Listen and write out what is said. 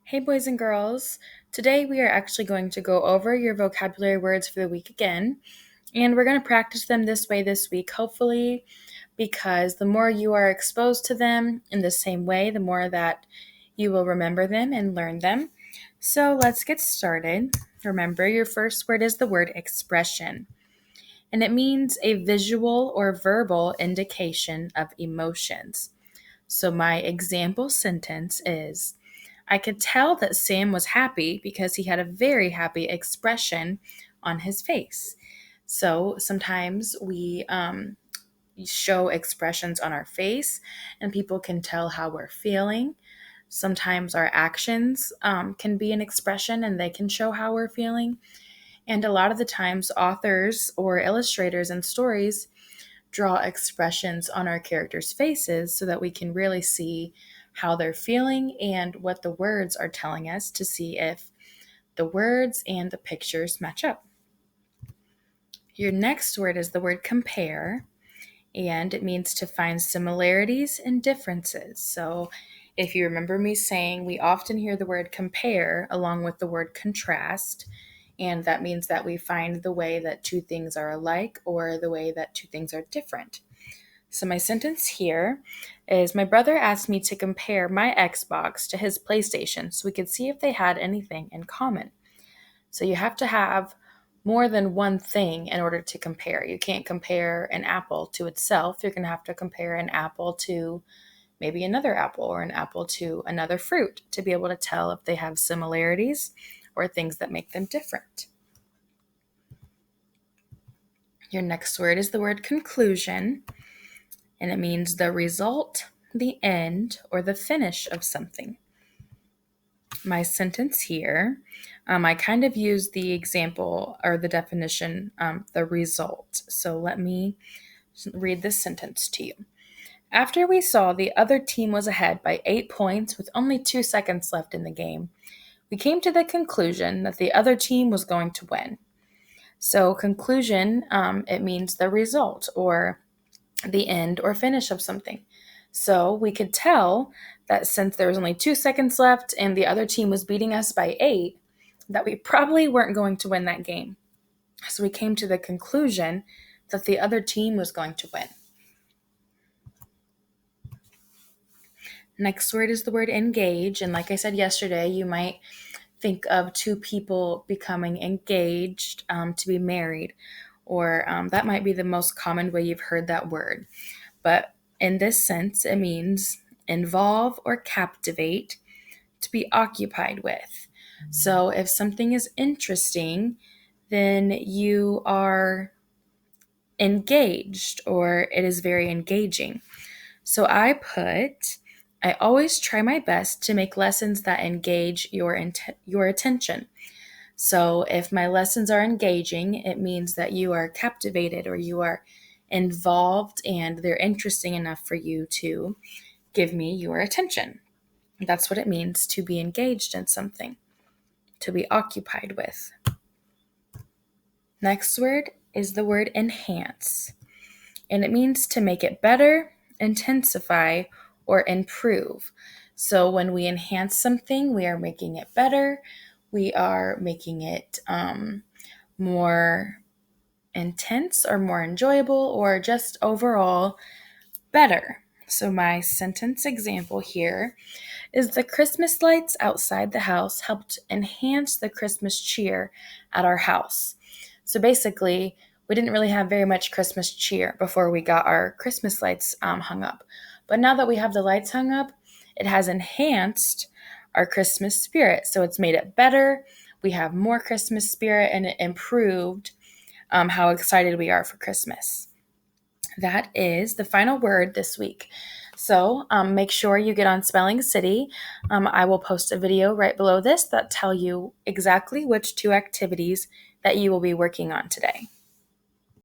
Hey, boys and girls. Today we are actually going to go over your vocabulary words for the week again, and we're going to practice them this way this week, hopefully, because the more you are exposed to them in the same way, the more that you will remember them and learn them. So let's get started. Remember, your first word is the word expression, and it means a visual or verbal indication of emotions. So my example sentence is, I could tell that Sam was happy because he had a very happy expression on his face. So sometimes we show expressions on our face and people can tell how we're feeling. Sometimes our actions can be an expression and they can show how we're feeling. And a lot of the times, authors or illustrators in stories draw expressions on our characters' faces so that we can really see how they're feeling and what the words are telling us to see if the words and the pictures match up. Your next word is the word compare, and it means to find similarities and differences. So if you remember me saying, we often hear the word compare along with the word contrast, and that means that we find the way that two things are alike or the way that two things are different. So my sentence here is, my brother asked me to compare my Xbox to his PlayStation so we could see if they had anything in common. So you have to have more than one thing in order to compare. You can't compare an apple to itself. You're going to have to compare an apple to maybe another apple or an apple to another fruit to be able to tell if they have similarities or things that make them different. Your next word is the word conclusion, and it means the result, the end, or the finish of something. My sentence here, I kind of use the example or the definition, the result. So let me read this sentence to you. After we saw the other team was ahead by 8 points with only 2 seconds left in the game, we came to the conclusion that the other team was going to win. So conclusion, it means the result or the end or finish of something. So we could tell that since there was only 2 seconds left and the other team was beating us by 8, that we probably weren't going to win that game. So we came to the conclusion that the other team was going to win. Next word is the word engage. And like I said yesterday, you might think of two people becoming engaged to be married, or that might be the most common way you've heard that word. But in this sense, it means involve or captivate, to be occupied with. So if something is interesting, then you are engaged or it is very engaging. So I always try my best to make lessons that engage your attention. So if my lessons are engaging, it means that you are captivated or you are involved and they're interesting enough for you to give me your attention. That's what it means to be engaged in something, to be occupied with. Next word is the word enhance, and it means to make it better, intensify, or improve. So when we enhance something, we are making it better, we are making it more intense or more enjoyable or just overall better. So my sentence example here is, the Christmas lights outside the house helped enhance the Christmas cheer at our house. So basically, we didn't really have very much Christmas cheer before we got our Christmas lights hung up. But now that we have the lights hung up, it has enhanced our Christmas spirit. So it's made it better. We have more Christmas spirit and it improved how excited we are for Christmas. That is the final word this week. So make sure you get on Spelling City. I will post a video right below this that tell you exactly which two activities that you will be working on today.